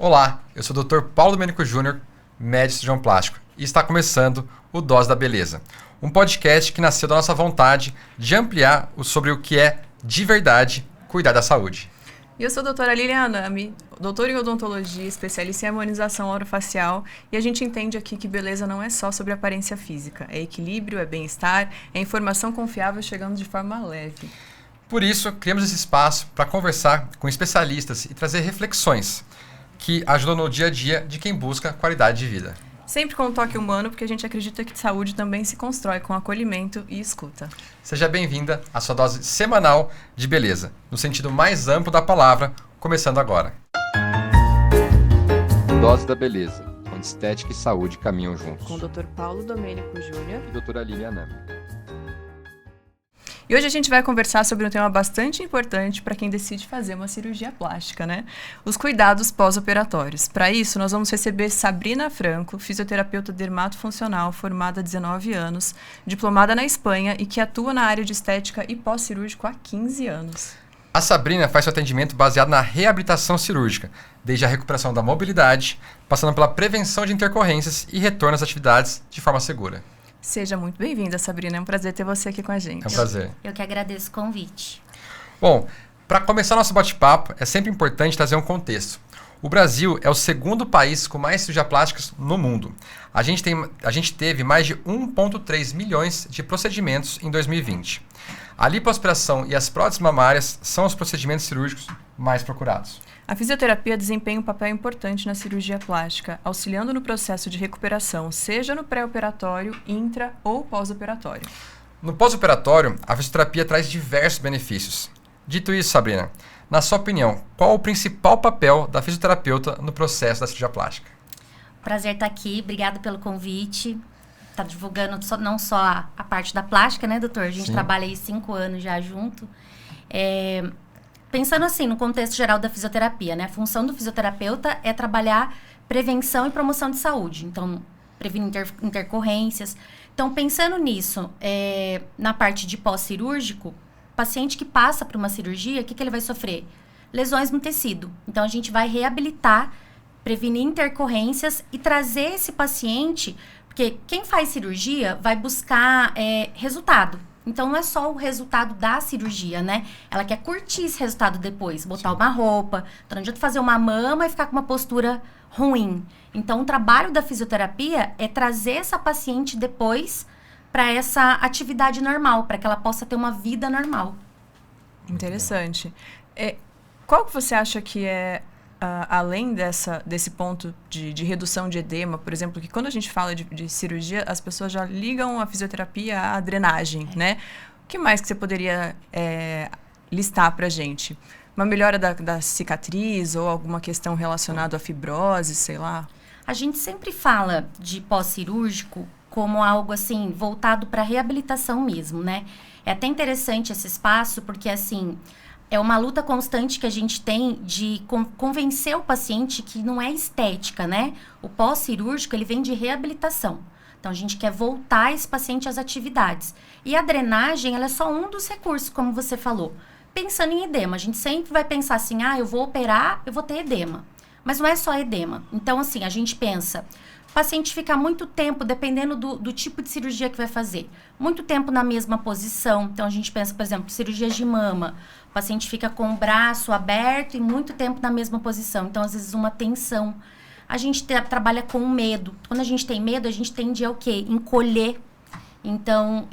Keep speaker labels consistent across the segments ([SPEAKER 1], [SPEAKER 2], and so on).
[SPEAKER 1] Olá, eu sou o Dr. Paulo Domênico Júnior, médico cirurgião plástico, e está começando o Dose da Beleza, um podcast que nasceu da nossa vontade de ampliar sobre o que é, de verdade, cuidar da saúde.
[SPEAKER 2] E eu sou a doutora Lilian Anami, doutora em odontologia, especialista em harmonização orofacial, e a gente entende aqui que beleza não é só sobre aparência física, é equilíbrio, é bem-estar, é informação confiável chegando de forma leve.
[SPEAKER 1] Por isso, criamos esse espaço para conversar com especialistas e trazer reflexões que ajudam no dia a dia de quem busca qualidade de vida.
[SPEAKER 2] Sempre com um toque humano, porque a gente acredita que saúde também se constrói com acolhimento e escuta.
[SPEAKER 1] Seja bem-vinda à sua dose semanal de beleza, no sentido mais amplo da palavra, começando agora. Dose da Beleza, onde estética e saúde caminham juntos.
[SPEAKER 2] Com o Dr. Paulo Domênico Júnior
[SPEAKER 1] E doutora Lilian Anami.
[SPEAKER 2] E hoje a gente vai conversar sobre um tema bastante importante para quem decide fazer uma cirurgia plástica, né? Os cuidados pós-operatórios. Para isso, nós vamos receber Sabrina Franco, fisioterapeuta dermatofuncional, formada há 19 anos, diplomada na Espanha e que atua na área de estética e pós-cirúrgico há 15 anos.
[SPEAKER 1] A Sabrina faz seu atendimento baseado na reabilitação cirúrgica, desde a recuperação da mobilidade, passando pela prevenção de intercorrências e retorno às atividades de forma segura.
[SPEAKER 2] Seja muito bem-vinda, Sabrina. É um prazer ter você aqui com a gente.
[SPEAKER 1] É um prazer.
[SPEAKER 3] Eu que agradeço o convite.
[SPEAKER 1] Bom, para começar nosso bate-papo, é sempre importante trazer um contexto. O Brasil é o segundo país com mais cirurgias plásticas no mundo. A gente teve mais de 1,3 milhões de procedimentos em 2020. A lipoaspiração e as próteses mamárias são os procedimentos cirúrgicos mais procurados.
[SPEAKER 2] A fisioterapia desempenha um papel importante na cirurgia plástica, auxiliando no processo de recuperação, seja no pré-operatório, intra ou pós-operatório.
[SPEAKER 1] No pós-operatório, a fisioterapia traz diversos benefícios. Dito isso, Sabrina, na sua opinião, qual o principal papel da fisioterapeuta no processo da cirurgia plástica?
[SPEAKER 3] Prazer estar aqui, obrigada pelo convite. Está divulgando não só a parte da plástica, né, doutor? A gente
[SPEAKER 1] Sim.
[SPEAKER 3] trabalha aí 5 anos já junto. Pensando assim, no contexto geral da fisioterapia, né? A função do fisioterapeuta é trabalhar prevenção e promoção de saúde. Então, prevenir intercorrências. Então, pensando nisso, na parte de pós-cirúrgico, paciente que passa por uma cirurgia, o que ele vai sofrer? Lesões no tecido. Então, a gente vai reabilitar, prevenir intercorrências e trazer esse paciente, porque quem faz cirurgia vai buscar resultado. Então, não é só o resultado da cirurgia, né? Ela quer curtir esse resultado depois, botar uma roupa. Então, não adianta fazer uma mama e ficar com uma postura ruim. Então, o trabalho da fisioterapia é trazer essa paciente depois para essa atividade normal, para que ela possa ter uma vida normal.
[SPEAKER 2] Interessante. Qual que você acha que é, além desse ponto de redução de edema, por exemplo, que quando a gente fala de cirurgia, as pessoas já ligam a fisioterapia à drenagem, né? O que mais que você poderia listar pra gente? Uma melhora da cicatriz ou alguma questão relacionada à fibrose, sei lá?
[SPEAKER 3] A gente sempre fala de pós-cirúrgico como algo assim, voltado para reabilitação mesmo, né? É até interessante esse espaço, porque assim, é uma luta constante que a gente tem de convencer o paciente que não é estética, né? O pós-cirúrgico, ele vem de reabilitação. Então, a gente quer voltar esse paciente às atividades. E a drenagem, ela é só um dos recursos, como você falou. Pensando em edema, a gente sempre vai pensar assim, eu vou operar, eu vou ter edema. Mas não é só edema. Então, assim, a gente pensa, o paciente fica muito tempo, dependendo do tipo de cirurgia que vai fazer, muito tempo na mesma posição. Então, a gente pensa, por exemplo, cirurgias de mama. O paciente fica com o braço aberto e muito tempo na mesma posição. Então, às vezes, uma tensão. A gente trabalha com medo. Quando a gente tem medo, a gente tende a o quê? Encolher. Então,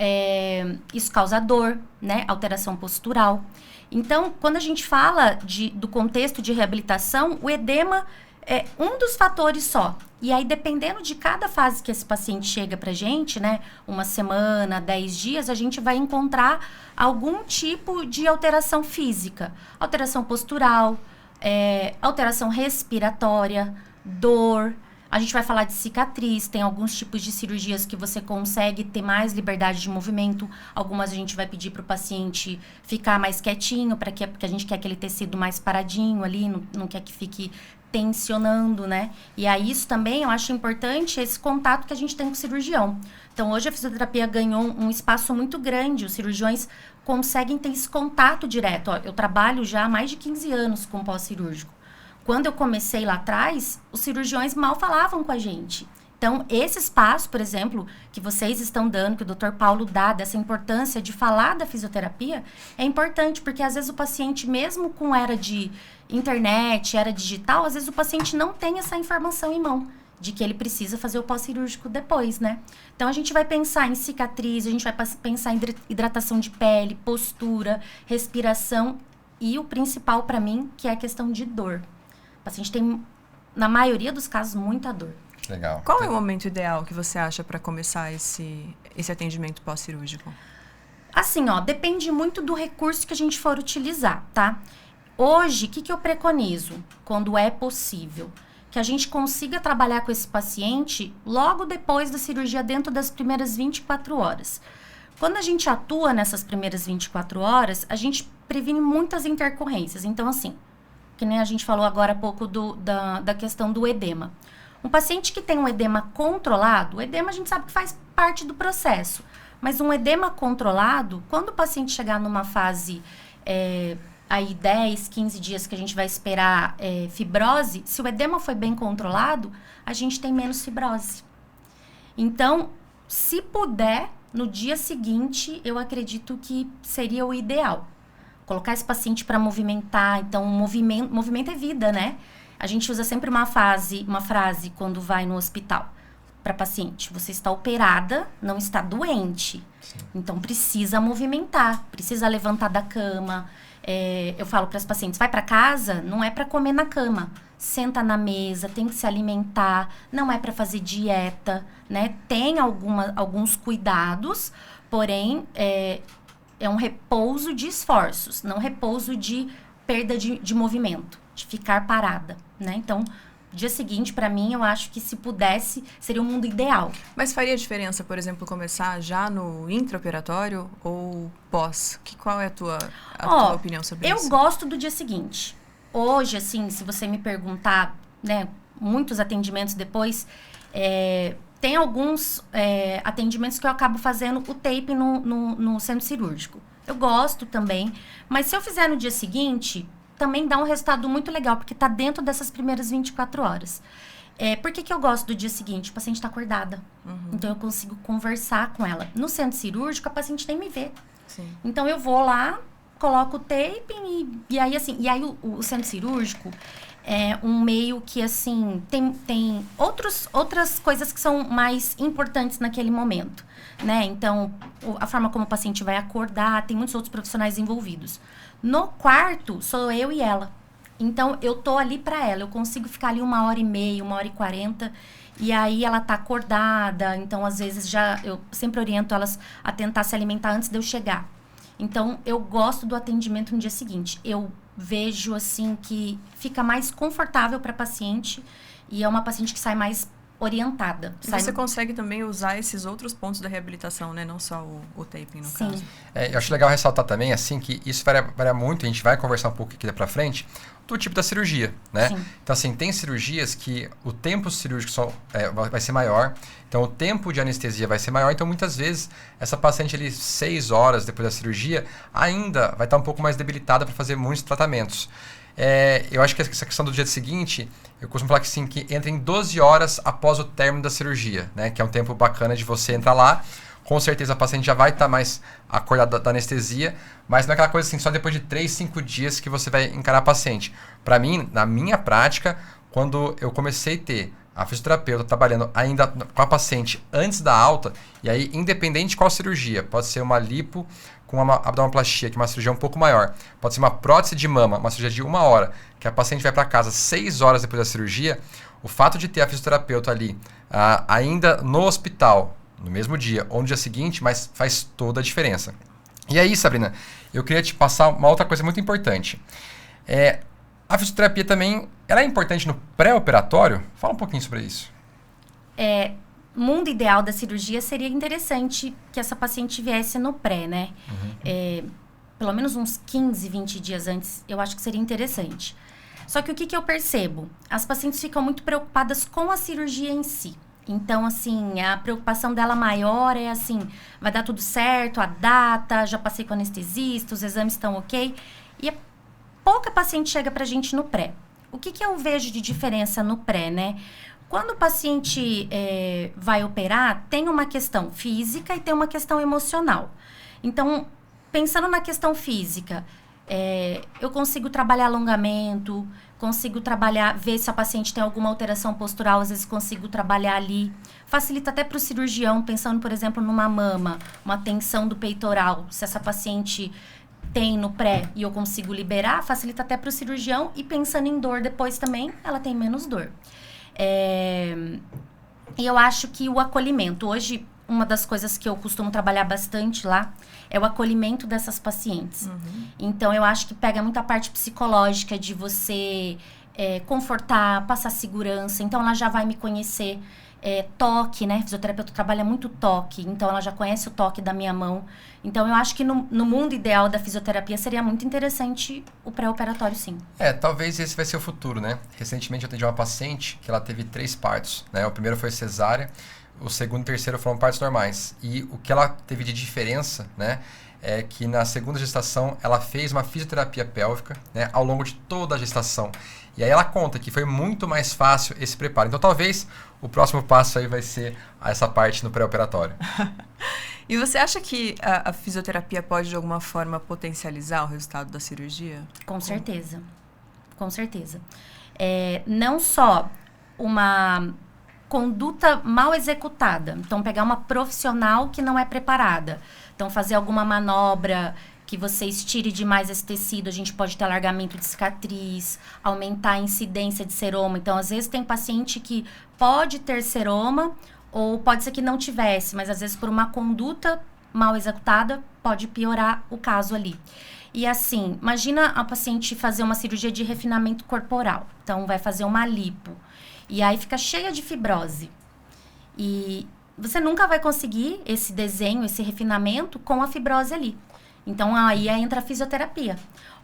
[SPEAKER 3] isso causa dor, né? Alteração postural. Então, quando a gente fala do contexto de reabilitação, o edema é um dos fatores só. E aí, dependendo de cada fase que esse paciente chega pra gente, né? 1 semana, 10 dias, a gente vai encontrar algum tipo de alteração física. Alteração postural, alteração respiratória, dor. A gente vai falar de cicatriz, tem alguns tipos de cirurgias que você consegue ter mais liberdade de movimento. Algumas a gente vai pedir para o paciente ficar mais quietinho, porque a gente quer aquele tecido mais paradinho ali, não quer que fique tensionando, né? E aí isso também eu acho importante, esse contato que a gente tem com o cirurgião. Então hoje a fisioterapia ganhou um espaço muito grande, os cirurgiões conseguem ter esse contato direto. Eu trabalho já há mais de 15 anos com pós-cirúrgico. Quando eu comecei lá atrás, os cirurgiões mal falavam com a gente. Então, esse espaço, por exemplo, que vocês estão dando, que o Dr. Paulo dá, dessa importância de falar da fisioterapia, é importante, porque às vezes o paciente, mesmo com era de internet, era digital, às vezes o paciente não tem essa informação em mão, de que ele precisa fazer o pós-cirúrgico depois, né? Então, a gente vai pensar em cicatriz, a gente vai pensar em hidratação de pele, postura, respiração e o principal para mim, que é a questão de dor. O paciente tem, na maioria dos casos, muita dor.
[SPEAKER 1] Legal.
[SPEAKER 2] Qual é o momento ideal que você acha para começar esse atendimento pós-cirúrgico?
[SPEAKER 3] Assim, ó, depende muito do recurso que a gente for utilizar, tá? Hoje, o que eu preconizo quando é possível? Que a gente consiga trabalhar com esse paciente logo depois da cirurgia, dentro das primeiras 24 horas. Quando a gente atua nessas primeiras 24 horas, a gente previne muitas intercorrências. Então, assim, que nem a gente falou agora há pouco da questão do edema. Um paciente que tem um edema controlado, o edema a gente sabe que faz parte do processo, mas um edema controlado, quando o paciente chegar numa fase, aí 10, 15 dias que a gente vai esperar fibrose, se o edema foi bem controlado, a gente tem menos fibrose. Então, se puder, no dia seguinte, eu acredito que seria o ideal. Colocar esse paciente para movimentar, então movimento é vida, né? A gente usa sempre uma frase quando vai no hospital para paciente. Você está operada, não está doente. Sim. Então, precisa movimentar, precisa levantar da cama. Eu falo para as pacientes, vai para casa, não é para comer na cama. Senta na mesa, tem que se alimentar, não é para fazer dieta, né? Tem alguns cuidados, porém, é um repouso de esforços, não repouso de perda de movimento, de ficar parada, né? Então, dia seguinte, para mim, eu acho que se pudesse, seria o mundo ideal.
[SPEAKER 2] Mas faria diferença, por exemplo, começar já no intraoperatório ou pós? Qual é a tua opinião sobre isso?
[SPEAKER 3] Eu gosto do dia seguinte. Hoje, assim, se você me perguntar, né, muitos atendimentos depois, tem alguns atendimentos que eu acabo fazendo o tape no centro cirúrgico. Eu gosto também, mas se eu fizer no dia seguinte, também dá um resultado muito legal, porque tá dentro dessas primeiras 24 horas. Por que eu gosto do dia seguinte? O paciente está acordada. Uhum. Então, eu consigo conversar com ela. No centro cirúrgico, a paciente nem me vê. Sim. Então, eu vou lá, coloco o tape e aí, assim... E aí, o centro cirúrgico é um meio que, assim... Tem outras coisas que são mais importantes naquele momento, né? Então, a forma como o paciente vai acordar, tem muitos outros profissionais envolvidos. No quarto, sou eu e ela. Então, eu tô ali para ela. Eu consigo ficar ali 1h30, 1h40. E aí, ela tá acordada. Então, às vezes, eu sempre oriento elas a tentar se alimentar antes de eu chegar. Então, eu gosto do atendimento no dia seguinte. Eu vejo, assim, que fica mais confortável para a paciente. E é uma paciente que sai mais orientada.
[SPEAKER 2] Você consegue também usar esses outros pontos da reabilitação, né? Não só o taping, no caso.
[SPEAKER 1] Eu acho legal ressaltar também, assim, que isso varia muito, a gente vai conversar um pouco aqui pra frente, do tipo da cirurgia, né? Sim. Então, assim, tem cirurgias que o tempo cirúrgico vai ser maior, então o tempo de anestesia vai ser maior, então muitas vezes essa paciente ali 6 horas depois da cirurgia ainda vai estar um pouco mais debilitada para fazer muitos tratamentos. Eu acho que essa questão do dia seguinte, eu costumo falar que sim, que entra em 12 horas após o término da cirurgia, né? Que é um tempo bacana de você entrar lá. Com certeza a paciente já vai estar mais acordada da anestesia, mas não é aquela coisa assim, só depois de 3, 5 dias que você vai encarar a paciente. Para mim, na minha prática, quando eu comecei a ter a fisioterapeuta trabalhando ainda com a paciente antes da alta, e aí independente de qual cirurgia, pode ser uma lipo com uma abdominoplastia, que é uma cirurgia um pouco maior, pode ser uma prótese de mama, uma cirurgia de 1 hora, que a paciente vai para casa 6 horas depois da cirurgia, o fato de ter a fisioterapeuta ali ainda no hospital, no mesmo dia ou no dia seguinte, mas faz toda a diferença. E aí, Sabrina, eu queria te passar uma outra coisa muito importante. A fisioterapia também, ela é importante no pré-operatório? Fala um pouquinho sobre isso.
[SPEAKER 3] Mundo ideal da cirurgia seria interessante que essa paciente viesse no pré, né? Uhum. Pelo menos uns 15, 20 dias antes, eu acho que seria interessante. Só que o que eu percebo? As pacientes ficam muito preocupadas com a cirurgia em si. Então, assim, a preocupação dela maior é assim, vai dar tudo certo, a data, já passei com o anestesista, os exames estão ok. E pouca paciente chega pra gente no pré. o que eu vejo de diferença no pré, né? Quando o paciente vai operar, tem uma questão física e tem uma questão emocional. Então, pensando na questão física, eu consigo trabalhar alongamento, consigo trabalhar, ver se a paciente tem alguma alteração postural, às vezes consigo trabalhar ali. Facilita até para o cirurgião, pensando, por exemplo, numa mama, uma tensão do peitoral. Se essa paciente tem no pré e eu consigo liberar, facilita até para o cirurgião. E pensando em dor depois também, ela tem menos dor. E eu acho que o acolhimento, hoje, uma das coisas que eu costumo trabalhar bastante lá é o acolhimento dessas pacientes. Uhum. Então, eu acho que pega muito a parte psicológica de você confortar, passar segurança. Então, ela já vai me conhecer. Toque, né? Fisioterapeuta trabalha muito toque. Então, ela já conhece o toque da minha mão. Então, eu acho que no mundo ideal da fisioterapia seria muito interessante o pré-operatório, sim.
[SPEAKER 1] Talvez esse vai ser o futuro, né? Recentemente, eu atendi uma paciente que ela teve 3 partos, né? O primeiro foi cesárea. O segundo e terceiro foram partos normais. E o que ela teve de diferença, né, é que na segunda gestação ela fez uma fisioterapia pélvica, né, ao longo de toda a gestação. E aí ela conta que foi muito mais fácil esse preparo. Então talvez o próximo passo aí vai ser essa parte no pré-operatório.
[SPEAKER 2] E você acha que a fisioterapia pode de alguma forma potencializar o resultado da cirurgia?
[SPEAKER 3] Com certeza. Com certeza. Não só uma conduta mal executada. Então, pegar uma profissional que não é preparada. Então, fazer alguma manobra que você estire demais esse tecido, a gente pode ter alargamento de cicatriz, aumentar a incidência de seroma. Então, às vezes, tem paciente que pode ter seroma ou pode ser que não tivesse, mas às vezes por uma conduta mal executada, pode piorar o caso ali. E assim, imagina a paciente fazer uma cirurgia de refinamento corporal. Então, vai fazer uma lipo. E aí fica cheia de fibrose. E você nunca vai conseguir esse desenho, esse refinamento com a fibrose ali. Então, aí entra a fisioterapia.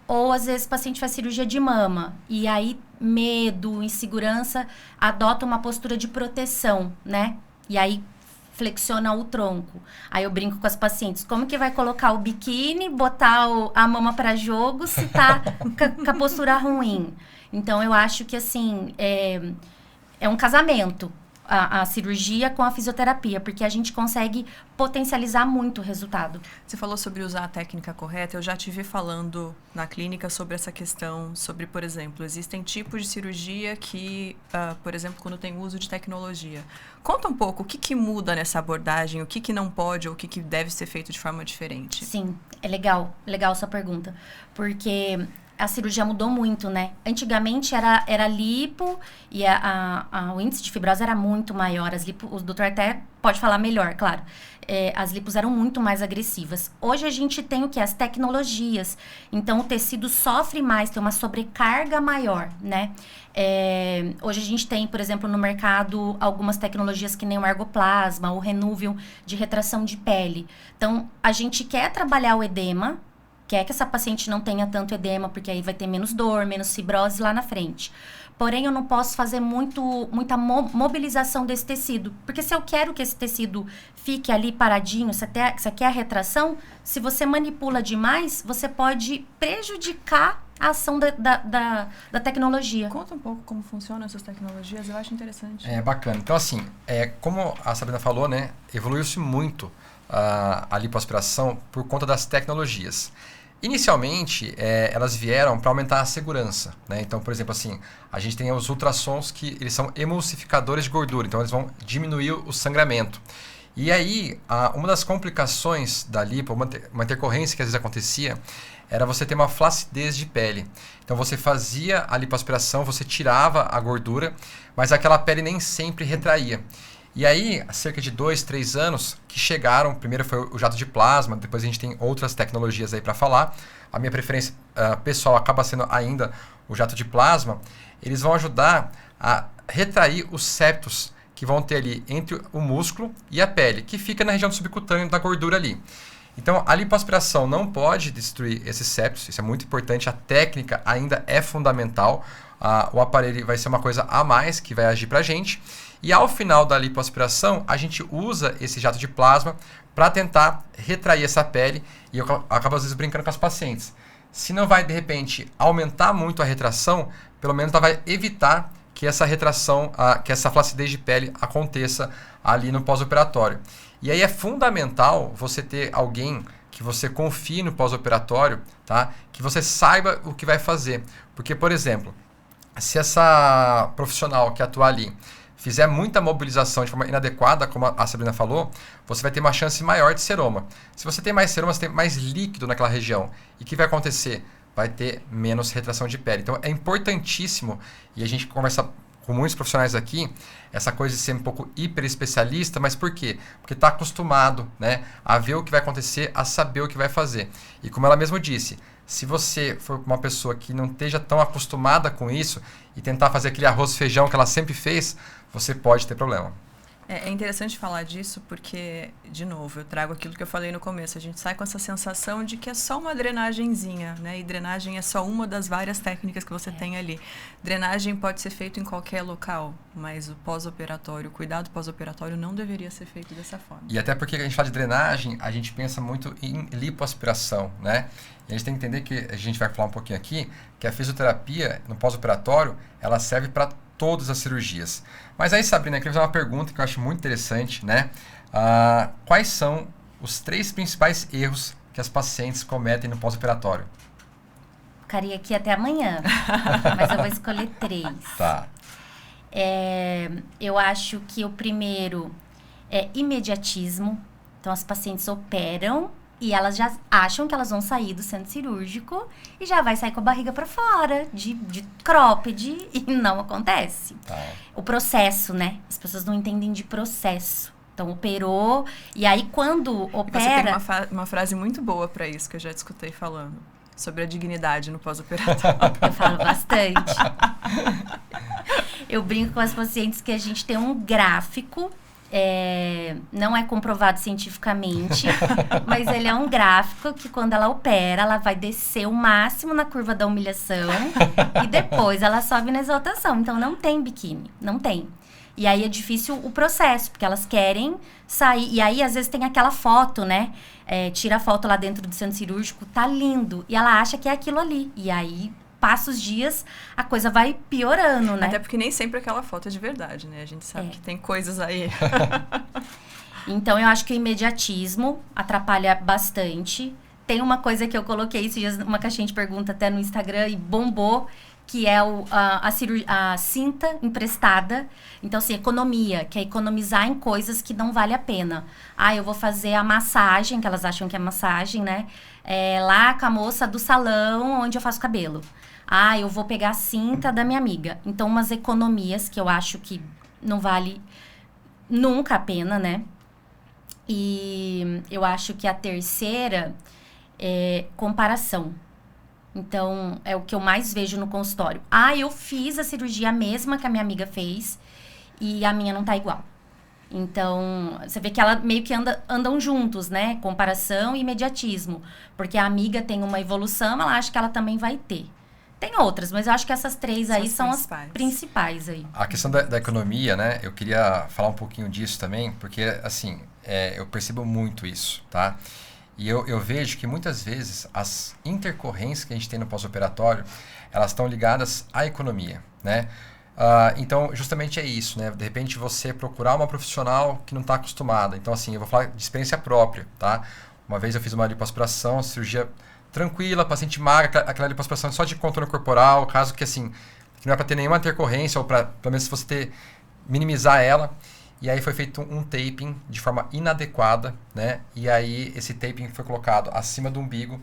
[SPEAKER 3] Ou, às vezes, o paciente faz cirurgia de mama. E aí, medo, insegurança, adota uma postura de proteção, né? E aí, flexiona o tronco. Aí eu brinco com as pacientes. Como que vai colocar o biquíni, botar a mama para jogo se tá com a postura ruim? Então, eu acho que, assim, é um casamento, a cirurgia com a fisioterapia, porque a gente consegue potencializar muito o resultado.
[SPEAKER 2] Você falou sobre usar a técnica correta. Eu já te vi falando na clínica sobre essa questão, sobre, por exemplo, existem tipos de cirurgia que, por exemplo, quando tem uso de tecnologia. Conta um pouco o que muda nessa abordagem, o que não pode ou o que deve ser feito de forma diferente.
[SPEAKER 3] Sim, é legal sua pergunta, porque a cirurgia mudou muito, né? Antigamente era lipo e o índice de fibrose era muito maior. O doutor até pode falar melhor, claro. As lipos eram muito mais agressivas. Hoje a gente tem o quê? As tecnologias. Então o tecido sofre mais, tem uma sobrecarga maior, né? Hoje a gente tem, por exemplo, no mercado algumas tecnologias que nem o ergoplasma, o Renuvium de retração de pele. Então a gente quer trabalhar o edema, quer que essa paciente não tenha tanto edema, porque aí vai ter menos dor, menos fibrose lá na frente. Porém, eu não posso fazer muita mobilização desse tecido. Porque se eu quero que esse tecido fique ali paradinho, se quer a retração, se você manipula demais, você pode prejudicar a ação da tecnologia.
[SPEAKER 2] Conta um pouco como funcionam essas tecnologias, eu acho interessante.
[SPEAKER 1] Bacana. Então, assim, como a Sabrina falou, né, evoluiu-se muito a lipoaspiração por conta das tecnologias. Inicialmente, elas vieram para aumentar a segurança, né? Então, por exemplo, assim, a gente tem os ultrassons que eles são emulsificadores de gordura, então eles vão diminuir o sangramento. E aí, uma das complicações da lipo, uma intercorrência que às vezes acontecia, era você ter uma flacidez de pele. Então, você fazia a lipoaspiração, você tirava a gordura, mas aquela pele nem sempre retraía. E aí, há cerca de 2, 3 anos, que chegaram, primeiro foi o jato de plasma, depois a gente tem outras tecnologias aí para falar. A minha preferência pessoal acaba sendo ainda o jato de plasma. Eles vão ajudar a retrair os septos que vão ter ali entre o músculo e a pele, que fica na região do subcutâneo da gordura ali. Então, a lipoaspiração não pode destruir esses septos, isso é muito importante, a técnica ainda é fundamental. O aparelho vai ser uma coisa a mais que vai agir para a gente. E ao final da lipoaspiração, a gente usa esse jato de plasma para tentar retrair essa pele. E eu acabo às vezes brincando com as pacientes. Se não vai, de repente, aumentar muito a retração, pelo menos ela vai evitar que essa retração, que essa flacidez de pele aconteça ali no pós-operatório. E aí é fundamental você ter alguém que você confie no pós-operatório, tá? Que você saiba o que vai fazer. Porque, por exemplo, se essa profissional que atua ali fizer muita mobilização de forma inadequada, como a Sabrina falou, você vai ter uma chance maior de seroma. Se você tem mais seroma, você tem mais líquido naquela região. E o que vai acontecer? Vai ter menos retração de pele. Então, é importantíssimo, e a gente conversa com muitos profissionais aqui, essa coisa de ser um pouco hiper especialista, mas por quê? Porque está acostumado, né, a ver o que vai acontecer, a saber o que vai fazer. E como ela mesma disse, se você for uma pessoa que não esteja tão acostumada com isso e tentar fazer aquele arroz e feijão que ela sempre fez, você pode ter problema.
[SPEAKER 2] É interessante falar disso porque, de novo, eu trago aquilo que eu falei no começo. A gente sai com essa sensação de que é só uma drenagenzinha, né? E drenagem é só uma das várias técnicas que você tem ali. Drenagem pode ser feito em qualquer local, mas o pós-operatório, o cuidado pós-operatório não deveria ser feito dessa forma.
[SPEAKER 1] E até porque a gente fala de drenagem, a gente pensa muito em lipoaspiração, né? E a gente tem que entender que, a gente vai falar um pouquinho aqui, que a fisioterapia no pós-operatório, ela serve para todas as cirurgias. Mas aí, Sabrina, eu queria fazer uma pergunta que eu acho muito interessante, né? Quais são os 3 principais erros que as pacientes cometem no pós-operatório?
[SPEAKER 3] Ficaria aqui até amanhã, mas eu vou escolher 3.
[SPEAKER 1] Tá.
[SPEAKER 3] Eu acho que o primeiro é imediatismo. Então, as pacientes operam e elas já acham que elas vão sair do centro cirúrgico e já vai sair com a barriga para fora, de cropped, e não acontece.
[SPEAKER 1] Tá.
[SPEAKER 3] O processo, né? As pessoas não entendem de processo. Então, operou, e aí quando opera...
[SPEAKER 2] E você tem uma frase muito boa para isso, que eu já te escutei falando, sobre a dignidade no pós-operatório.
[SPEAKER 3] Eu falo bastante. Eu brinco com as pacientes que a gente tem um gráfico, não é comprovado cientificamente, mas ele é um gráfico que quando ela opera, ela vai descer o máximo na curva da humilhação e depois ela sobe na exaltação. Então, não tem biquíni, não tem. E aí é difícil o processo, porque elas querem sair. E aí, às vezes, tem aquela foto, né? Tira a foto lá dentro do centro cirúrgico, tá lindo. E ela acha que é aquilo ali. E aí, passa os dias, a coisa vai piorando, né?
[SPEAKER 2] Até porque nem sempre aquela foto é de verdade, né? A gente sabe que tem coisas aí.
[SPEAKER 3] Então, eu acho que o imediatismo atrapalha bastante. Tem uma coisa que eu coloquei esses dias, uma caixinha de pergunta até no Instagram e bombou, que é a cinta emprestada. Então, assim, economia, que é economizar em coisas que não vale a pena. Eu vou fazer a massagem, que elas acham que é massagem, né? Lá com a moça do salão onde eu faço cabelo. Eu vou pegar a cinta da minha amiga. Então, umas economias que eu acho que não vale nunca a pena, né? E eu acho que a terceira é comparação. Então, é o que eu mais vejo no consultório. Eu fiz a cirurgia mesma que a minha amiga fez e a minha não tá igual. Então, você vê que ela meio que andam juntos, né? Comparação e imediatismo. Porque a amiga tem uma evolução, ela acha que ela também vai ter. Tem outras, mas eu acho que essas 3 aí são as principais aí.
[SPEAKER 1] A questão da economia, né? Eu queria falar um pouquinho disso também, porque, assim, eu percebo muito isso, tá? E eu vejo que muitas vezes as intercorrências que a gente tem no pós-operatório, elas estão ligadas à economia, né? Então, justamente é isso, né? De repente, você procurar uma profissional que não está acostumada. Então, assim, eu vou falar de experiência própria, tá? Uma vez eu fiz uma lipoaspiração, cirurgia tranquila, paciente magra, aquela lipoaspiração só de contorno corporal, caso que, assim, que não é para ter nenhuma intercorrência, ou para, pelo menos, se você minimizar ela. E aí foi feito um taping de forma inadequada, né? E aí esse taping foi colocado acima do umbigo.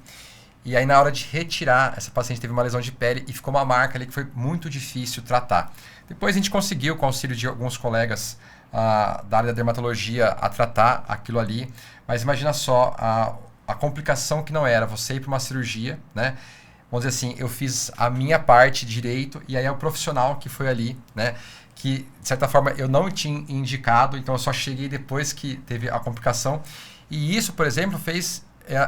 [SPEAKER 1] E aí na hora de retirar, essa paciente teve uma lesão de pele e ficou uma marca ali que foi muito difícil tratar. Depois a gente conseguiu, com o auxílio de alguns colegas da área da dermatologia, a tratar aquilo ali. Mas imagina só a complicação que não era você ir para uma cirurgia, né? Vamos dizer assim, eu fiz a minha parte direito e aí é o profissional que foi ali, né? Que, de certa forma, eu não tinha indicado, então eu só cheguei depois que teve a complicação. E isso, por exemplo, fez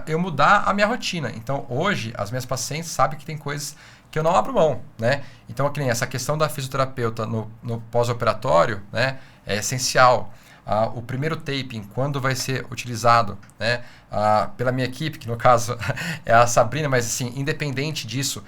[SPEAKER 1] eu mudar a minha rotina. Então, hoje, as minhas pacientes sabem que tem coisas que eu não abro mão, né? Então, que nem essa questão da fisioterapeuta no pós-operatório, né, é essencial. O primeiro taping, quando vai ser utilizado, né, pela minha equipe, que no caso é a Sabrina, mas assim, independente disso,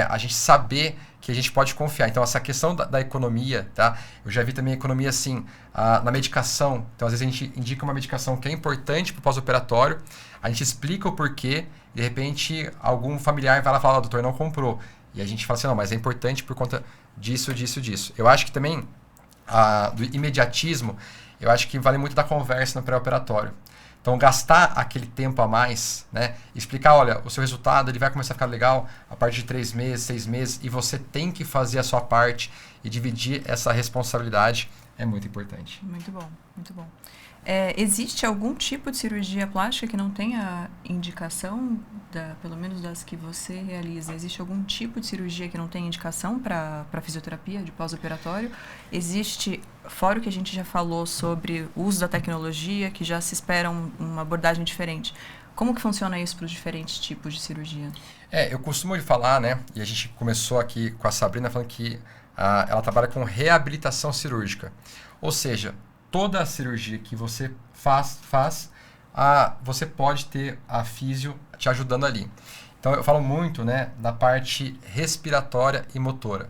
[SPEAKER 1] a gente saber que a gente pode confiar. Então, essa questão da economia, tá? Eu já vi também economia, assim, na medicação. Então, às vezes a gente indica uma medicação que é importante para o pós-operatório, a gente explica o porquê, de repente, algum familiar vai lá e fala, doutor, não comprou. E a gente fala assim, não, mas é importante por conta disso, disso, disso. Eu acho que também, do imediatismo, eu acho que vale muito da conversa no pré-operatório. Então, gastar aquele tempo a mais, né? Explicar, olha, o seu resultado ele vai começar a ficar legal a partir de 3 meses, 6 meses, e você tem que fazer a sua parte e dividir essa responsabilidade é muito importante.
[SPEAKER 2] Muito bom, muito bom. Existe algum tipo de cirurgia plástica que não tenha indicação, pelo menos das que você realiza? Existe algum tipo de cirurgia que não tenha indicação para fisioterapia de pós-operatório? Existe, fora o que a gente já falou sobre o uso da tecnologia, que já se espera uma abordagem diferente. Como que funciona isso para os diferentes tipos de cirurgia?
[SPEAKER 1] Eu costumo falar, né? E a gente começou aqui com a Sabrina falando que ela trabalha com reabilitação cirúrgica. Ou seja, toda a cirurgia que você faz, você pode ter a físio te ajudando ali. Então, eu falo muito, né, da parte respiratória e motora.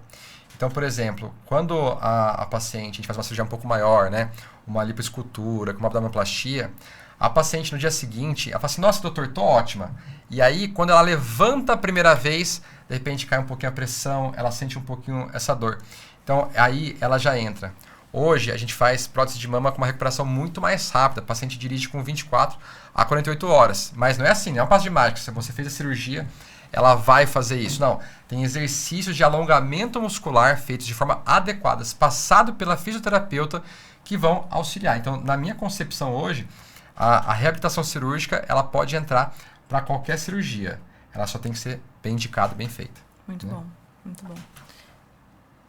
[SPEAKER 1] Então, por exemplo, quando a paciente, a gente faz uma cirurgia um pouco maior, né, uma lipoescultura, com uma abdominoplastia, a paciente no dia seguinte, ela fala assim, nossa, doutor, tô ótima. E aí, quando ela levanta a primeira vez, de repente cai um pouquinho a pressão, ela sente um pouquinho essa dor. Então, aí ela já entra. Hoje, a gente faz prótese de mama com uma recuperação muito mais rápida. O paciente dirige com 24 a 48 horas. Mas não é assim, não é um passo de mágica. Se você fez a cirurgia, ela vai fazer isso. Não, tem exercícios de alongamento muscular feitos de forma adequada, passado pela fisioterapeuta, que vão auxiliar. Então, na minha concepção hoje, a reabilitação cirúrgica, ela pode entrar para qualquer cirurgia. Ela só tem que ser bem indicada, bem feita.
[SPEAKER 2] Muito bom, muito bom.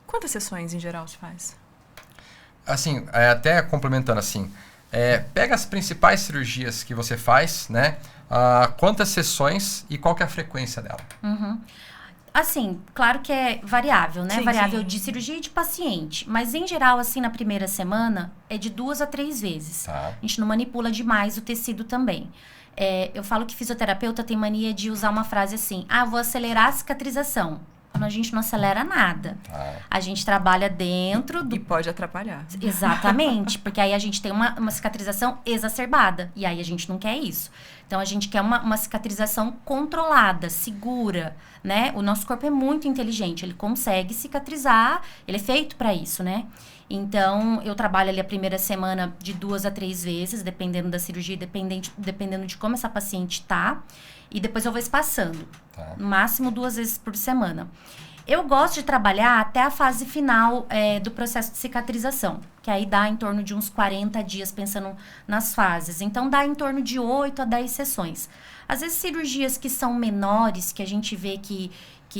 [SPEAKER 2] Quantas sessões, em geral, se faz?
[SPEAKER 1] Assim, até complementando assim, pega as principais cirurgias que você faz, né? Quantas sessões e qual que é a frequência dela?
[SPEAKER 3] Uhum. Assim, claro que é variável, né?
[SPEAKER 2] Sim,
[SPEAKER 3] variável
[SPEAKER 2] sim.
[SPEAKER 3] de cirurgia e de paciente. Mas, em geral, assim, na primeira semana, é de 2 a 3 vezes.
[SPEAKER 1] Tá.
[SPEAKER 3] A gente não manipula demais o tecido também. Eu falo que fisioterapeuta tem mania de usar uma frase assim, vou acelerar a cicatrização. Quando a gente não acelera nada.
[SPEAKER 1] Tá.
[SPEAKER 3] A gente trabalha dentro do...
[SPEAKER 2] E pode atrapalhar.
[SPEAKER 3] Exatamente, porque aí a gente tem uma cicatrização exacerbada, e aí a gente não quer isso. Então, a gente quer uma cicatrização controlada, segura, né? O nosso corpo é muito inteligente, ele consegue cicatrizar, ele é feito para isso, né? Então, eu trabalho ali a primeira semana de 2 a 3 vezes, dependendo da cirurgia, dependendo de como essa paciente tá, e depois eu vou espaçando, no máximo 2 vezes por semana. Eu gosto de trabalhar até a fase final do processo de cicatrização, que aí dá em torno de uns 40 dias, pensando nas fases. Então, dá em torno de 8 a 10 sessões. Às vezes, cirurgias que são menores, que a gente vê que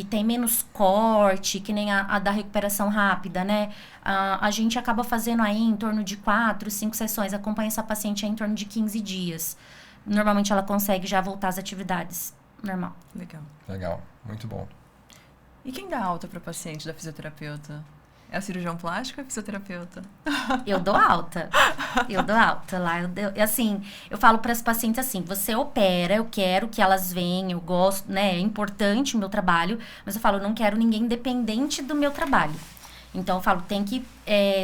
[SPEAKER 3] tem menos corte, que nem a da recuperação rápida, né? A gente acaba fazendo aí em torno de 4, 5 sessões. Acompanha essa paciente aí em torno de 15 dias. Normalmente, ela consegue já voltar às atividades normal.
[SPEAKER 1] Legal, muito bom.
[SPEAKER 2] E quem dá alta para paciente da fisioterapeuta? É o cirurgião plástico ou é fisioterapeuta?
[SPEAKER 3] Eu dou alta. Lá, eu falo para as pacientes assim, você opera, eu quero que elas venham, eu gosto, né? É importante o meu trabalho, mas eu falo, eu não quero ninguém dependente do meu trabalho. Então, eu falo, tem que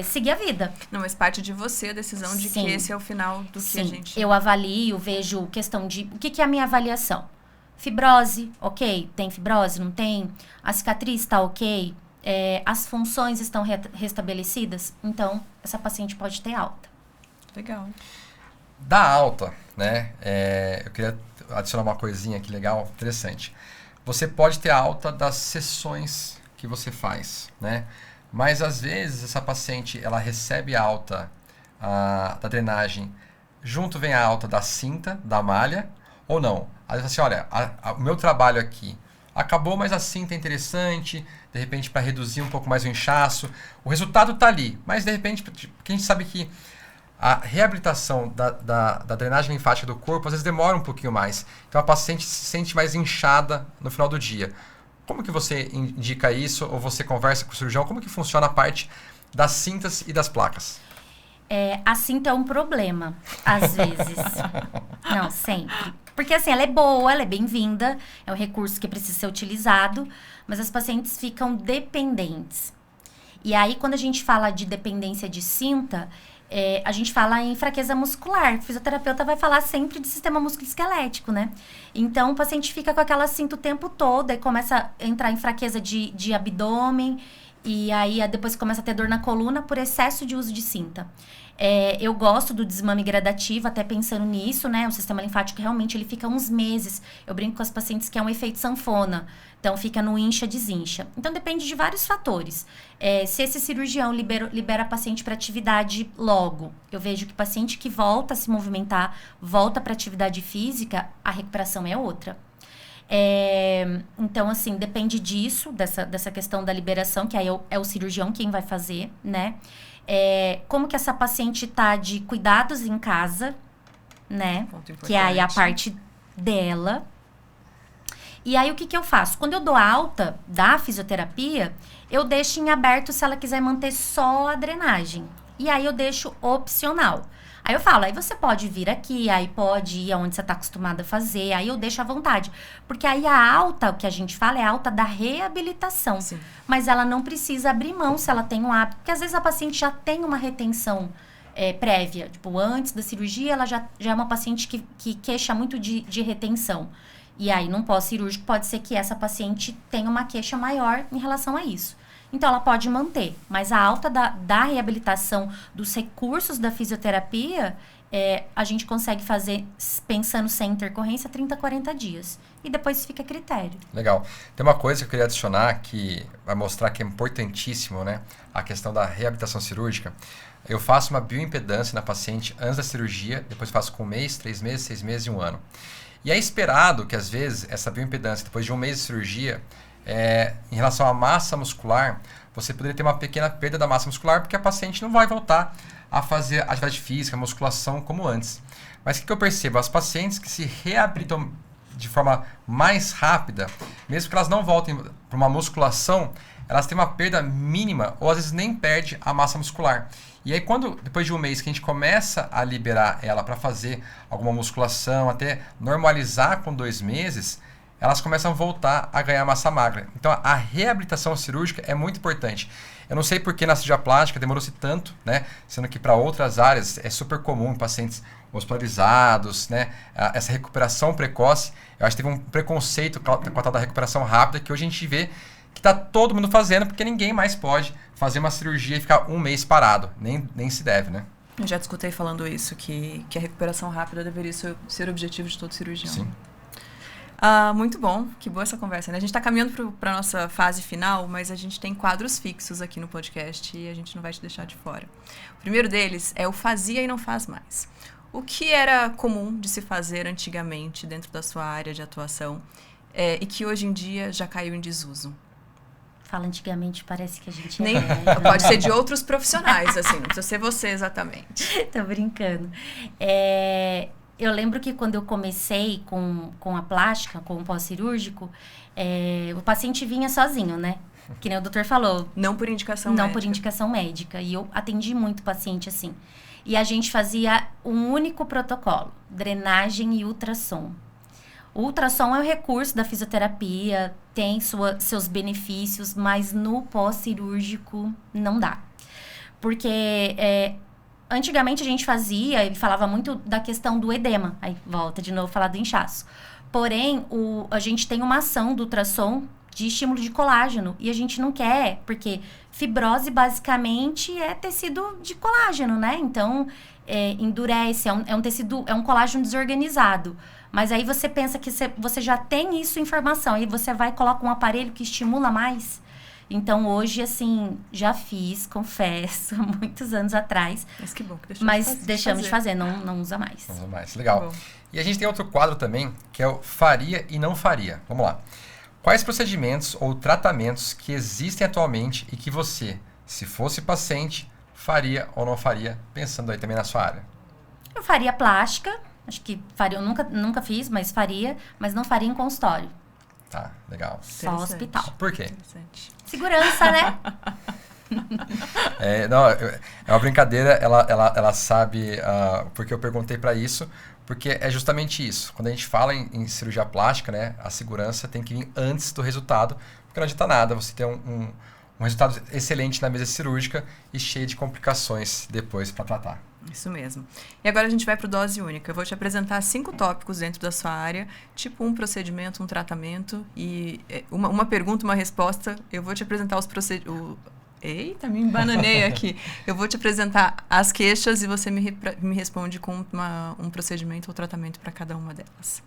[SPEAKER 3] seguir a vida.
[SPEAKER 2] Não, mas parte de você a decisão de
[SPEAKER 3] Sim.
[SPEAKER 2] que esse é o final do que a gente...
[SPEAKER 3] Eu avalio, vejo questão de... O que é a minha avaliação? Fibrose, ok. Tem fibrose? Não tem? A cicatriz está ok? As funções estão restabelecidas? Então, essa paciente pode ter alta.
[SPEAKER 2] Legal.
[SPEAKER 1] Da alta, né? Eu queria adicionar uma coisinha aqui legal, interessante. Você pode ter alta das sessões que você faz, né? Mas, às vezes, essa paciente, ela recebe a alta da drenagem, junto vem a alta da cinta, da malha, ou não. Às vezes, assim, olha, o meu trabalho aqui acabou, mas a cinta é interessante, de repente, para reduzir um pouco mais o inchaço. O resultado está ali, mas, de repente, porque a gente sabe que a reabilitação da drenagem linfática do corpo, às vezes, demora um pouquinho mais. Então, a paciente se sente mais inchada no final do dia. Como que você indica isso? Ou você conversa com o cirurgião? Como que funciona a parte das cintas e das placas?
[SPEAKER 3] A cinta é um problema, às vezes. Não, sempre. Porque, assim, ela é boa, ela é bem-vinda, é um recurso que precisa ser utilizado, mas as pacientes ficam dependentes. E aí, quando a gente fala de dependência de cinta, a gente fala em fraqueza muscular. O fisioterapeuta vai falar sempre de sistema musculoesquelético, né? Então, o paciente fica com aquela cinta o tempo todo, aí começa a entrar em fraqueza de abdômen, e aí depois começa a ter dor na coluna por excesso de uso de cinta. Eu gosto do desmame gradativo, até pensando nisso, né? O sistema linfático realmente ele fica uns meses. Eu brinco com as pacientes que é um efeito sanfona. Então, fica no incha, desincha. Então, depende de vários fatores. Se esse cirurgião libera a paciente para atividade logo, eu vejo que o paciente que volta a se movimentar, volta para atividade física, a recuperação é outra. Então, assim, depende disso, dessa questão da liberação, que aí é o cirurgião quem vai fazer, né? Como que essa paciente tá de cuidados em casa, né? Que é aí a parte dela. E aí, o que eu faço? Quando eu dou alta da fisioterapia, eu deixo em aberto se ela quiser manter só a drenagem. E aí, eu deixo opcional. Aí eu falo, aí você pode vir aqui, aí pode ir aonde você está acostumada a fazer, aí eu deixo à vontade. Porque aí a alta, o que a gente fala, é a alta da reabilitação. Sim. Mas ela não precisa abrir mão se ela tem um hábito. Porque às vezes a paciente já tem uma retenção prévia. Tipo, antes da cirurgia, ela já é uma paciente que queixa muito de retenção. E aí, num pós-cirúrgico, pode ser que essa paciente tenha uma queixa maior em relação a isso. Então, ela pode manter. Mas a alta da reabilitação, dos recursos da fisioterapia, a gente consegue fazer, pensando sem intercorrência, 30, 40 dias. E depois fica a critério.
[SPEAKER 1] Legal. Tem uma coisa que eu queria adicionar que vai mostrar que é importantíssimo, né? A questão da reabilitação cirúrgica. Eu faço uma bioimpedância na paciente antes da cirurgia, depois faço com 1 mês, 3 meses, 6 meses e 1 ano. E é esperado que, às vezes, essa bioimpedância, depois de 1 mês de cirurgia, em relação à massa muscular, você poderia ter uma pequena perda da massa muscular, porque a paciente não vai voltar a fazer atividade física, musculação como antes. Mas o que eu percebo? As pacientes que se reabilitam de forma mais rápida, mesmo que elas não voltem para uma musculação, elas têm uma perda mínima, ou às vezes nem perde a massa muscular. E aí, depois de 1 mês que a gente começa a liberar ela para fazer alguma musculação, até normalizar com 2 meses, elas começam a voltar a ganhar massa magra. Então, a reabilitação cirúrgica é muito importante. Eu não sei por que na cirurgia plástica demorou-se tanto, né? Sendo que para outras áreas é super comum, pacientes hospitalizados, né? Essa recuperação precoce. Eu acho que teve um preconceito com a tal da recuperação rápida, que hoje a gente vê que está todo mundo fazendo, porque ninguém mais pode fazer uma cirurgia e ficar 1 mês parado. Nem se deve, né?
[SPEAKER 2] Eu já escutei falando isso, que a recuperação rápida deveria ser o objetivo de todo cirurgião.
[SPEAKER 1] Sim.
[SPEAKER 2] Muito bom, que boa essa conversa, né? A gente está caminhando para a nossa fase final, mas a gente tem quadros fixos aqui no podcast e a gente não vai te deixar de fora. O primeiro deles é o fazia e não faz mais. O que era comum de se fazer antigamente dentro da sua área de atuação e que hoje em dia já caiu em desuso?
[SPEAKER 3] Fala antigamente, parece que a gente
[SPEAKER 2] Pode ser de outros profissionais, assim, não precisa ser você exatamente.
[SPEAKER 3] Tô brincando. Eu lembro que quando eu comecei com a plástica, com o pós-cirúrgico, o paciente vinha sozinho, né? Que nem o doutor falou.
[SPEAKER 2] Não por indicação médica.
[SPEAKER 3] Não por indicação médica. E eu atendi muito paciente assim. E a gente fazia um único protocolo, drenagem e ultrassom. O ultrassom é um recurso da fisioterapia, tem seus benefícios, mas no pós-cirúrgico não dá. Porque antigamente a gente fazia, ele falava muito da questão do edema. Aí volta de novo a falar do inchaço. Porém, a gente tem uma ação do ultrassom de estímulo de colágeno. E a gente não quer, porque fibrose basicamente é tecido de colágeno, né? Então, endurece, é um tecido, é um colágeno desorganizado. Mas aí você pensa que você já tem isso em formação. Aí você vai e coloca um aparelho que estimula mais. Então, hoje, assim, já fiz, confesso, muitos anos atrás.
[SPEAKER 2] Mas que bom que
[SPEAKER 3] deixamos de fazer, não usa mais.
[SPEAKER 1] Não usa mais, legal. E a gente tem outro quadro também, que é o faria e não faria. Vamos lá. Quais procedimentos ou tratamentos que existem atualmente e que você, se fosse paciente, faria ou não faria, pensando aí também na sua área?
[SPEAKER 3] Eu faria plástica. Acho que faria, eu nunca fiz, mas faria, mas não faria em consultório.
[SPEAKER 1] Tá, legal.
[SPEAKER 3] Só hospital.
[SPEAKER 1] Por quê?
[SPEAKER 3] Segurança, né?
[SPEAKER 1] É uma brincadeira, ela sabe porque eu perguntei para isso, porque é justamente isso. Quando a gente fala em cirurgia plástica, né, a segurança tem que vir antes do resultado, porque não adianta nada você ter um resultado excelente na mesa cirúrgica e cheio de complicações depois para tratar.
[SPEAKER 2] Isso mesmo. E agora a gente vai para o dose única. Eu vou te apresentar 5 tópicos dentro da sua área, tipo um procedimento, um tratamento e uma pergunta, uma resposta. Eu vou te apresentar os procedimentos. Eita, me embananei aqui. Eu vou te apresentar as queixas e você me responde com um procedimento ou tratamento para cada uma delas.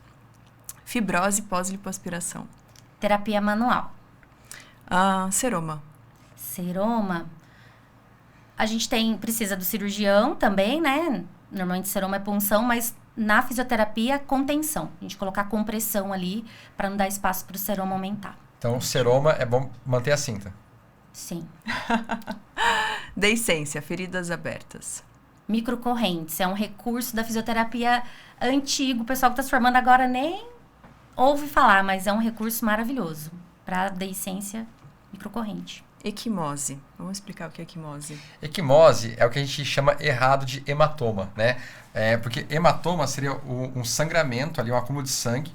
[SPEAKER 2] Fibrose pós-lipoaspiração.
[SPEAKER 3] Terapia manual.
[SPEAKER 2] Seroma.
[SPEAKER 3] Seroma. A gente precisa do cirurgião também, né? Normalmente seroma é punção, mas na fisioterapia, contenção. A gente colocar compressão ali para não dar espaço para o seroma aumentar.
[SPEAKER 1] Então, seroma é bom manter a cinta.
[SPEAKER 3] Sim.
[SPEAKER 2] Deiscência, feridas abertas.
[SPEAKER 3] Microcorrentes, é um recurso da fisioterapia antigo. O pessoal que está se formando agora nem ouve falar, mas é um recurso maravilhoso para deiscência microcorrente.
[SPEAKER 2] Equimose. Vamos explicar o que é equimose.
[SPEAKER 1] Equimose é o que a gente chama errado de hematoma, né? Porque hematoma seria um sangramento ali, um acúmulo de sangue.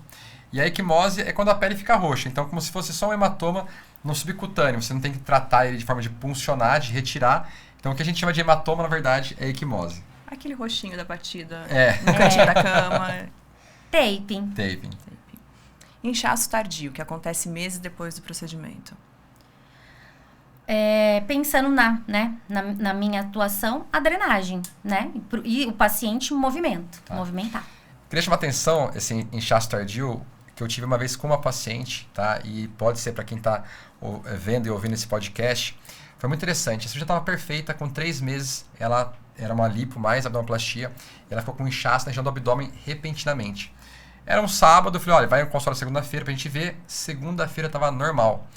[SPEAKER 1] E a equimose é quando a pele fica roxa. Então, como se fosse só um hematoma no subcutâneo. Você não tem que tratar ele de forma de puncionar, de retirar. Então, o que a gente chama de hematoma, na verdade, é equimose.
[SPEAKER 2] Aquele roxinho da batida no cantinho da cama.
[SPEAKER 3] Taping.
[SPEAKER 2] Inchaço tardio, que acontece meses depois do procedimento.
[SPEAKER 3] Pensando na minha atuação, a drenagem, né? E o paciente em movimento, movimentar.
[SPEAKER 1] Queria chamar atenção, esse inchaço tardio, que eu tive uma vez com uma paciente, tá? E pode ser para quem está vendo e ouvindo esse podcast. Foi muito interessante. A cirurgia estava perfeita, com 3 meses, ela era uma lipo mais abdominoplastia, e ela ficou com inchaço na região do abdômen repentinamente. Era um sábado, eu falei, olha, vai no consultório segunda-feira pra gente ver. Segunda-feira estava normal.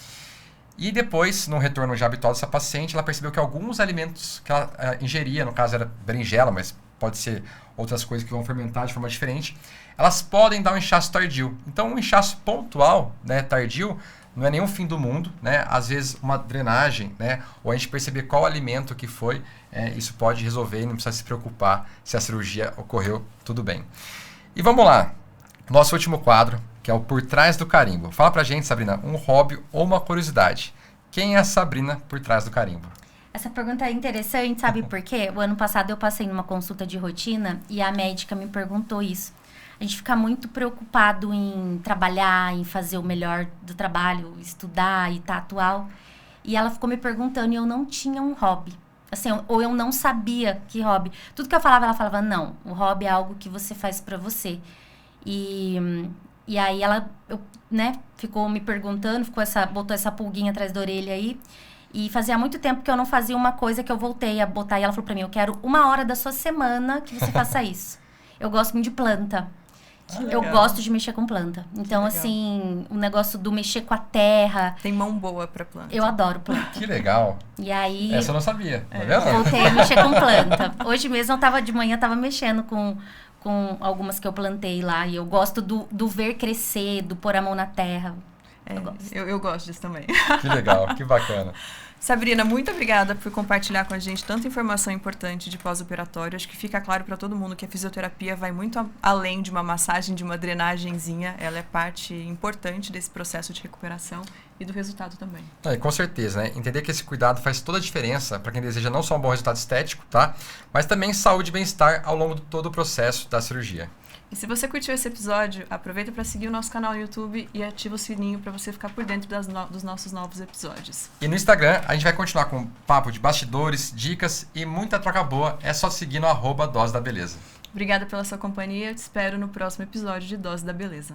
[SPEAKER 1] E depois, no retorno já habitual dessa paciente, ela percebeu que alguns alimentos que ela ingeria, no caso era berinjela, mas pode ser outras coisas que vão fermentar de forma diferente, elas podem dar um inchaço tardio. Então, um inchaço pontual, né, tardio, não é nenhum fim do mundo, né? Às vezes, uma drenagem, né, ou a gente perceber qual alimento que foi, isso pode resolver e não precisa se preocupar se a cirurgia ocorreu tudo bem. E vamos lá. Nosso último quadro, que é o Por Trás do Carimbo. Fala pra gente, Sabrina, um hobby ou uma curiosidade. Quem é a Sabrina por trás do carimbo?
[SPEAKER 3] Essa pergunta é interessante, sabe por quê? O ano passado eu passei numa consulta de rotina e a médica me perguntou isso. A gente fica muito preocupado em trabalhar, em fazer o melhor do trabalho, estudar e estar atual. E ela ficou me perguntando e eu não tinha um hobby. Assim, ou eu não sabia que hobby. Tudo que eu falava, ela falava, não, o hobby é algo que você faz pra você. E aí ela, ficou me perguntando, botou essa pulguinha atrás da orelha aí. E fazia muito tempo que eu não fazia uma coisa que eu voltei a botar. E ela falou pra mim, eu quero 1 hora da sua semana que você faça isso. Eu gosto muito de planta. Eu gosto de mexer com planta. Então, assim, o negócio do mexer com a terra.
[SPEAKER 2] Tem mão boa pra planta.
[SPEAKER 3] Eu adoro planta.
[SPEAKER 1] Que legal.
[SPEAKER 3] E aí...
[SPEAKER 1] Essa eu não sabia, tá vendo?
[SPEAKER 3] Voltei a mexer com planta. Hoje mesmo, de manhã, eu tava mexendo com algumas que eu plantei lá. E eu gosto do ver crescer, do pôr a mão na terra.
[SPEAKER 2] Eu gosto disso também.
[SPEAKER 1] Que legal, que bacana.
[SPEAKER 2] Sabrina, muito obrigada por compartilhar com a gente tanta informação importante de pós-operatório. Acho que fica claro para todo mundo que a fisioterapia vai muito além de uma massagem, de uma drenagenzinha. Ela é parte importante desse processo de recuperação e do resultado também.
[SPEAKER 1] Com certeza, né? Entender que esse cuidado faz toda a diferença para quem deseja não só um bom resultado estético, tá? Mas também saúde e bem-estar ao longo de todo o processo da cirurgia.
[SPEAKER 2] E se você curtiu esse episódio, aproveita para seguir o nosso canal no YouTube e ativa o sininho para você ficar por dentro dos nossos novos episódios.
[SPEAKER 1] E no Instagram, a gente vai continuar com papo de bastidores, dicas e muita troca boa. É só seguir no @Dose da Beleza.
[SPEAKER 2] Obrigada pela sua companhia. Te espero no próximo episódio de Dose da Beleza.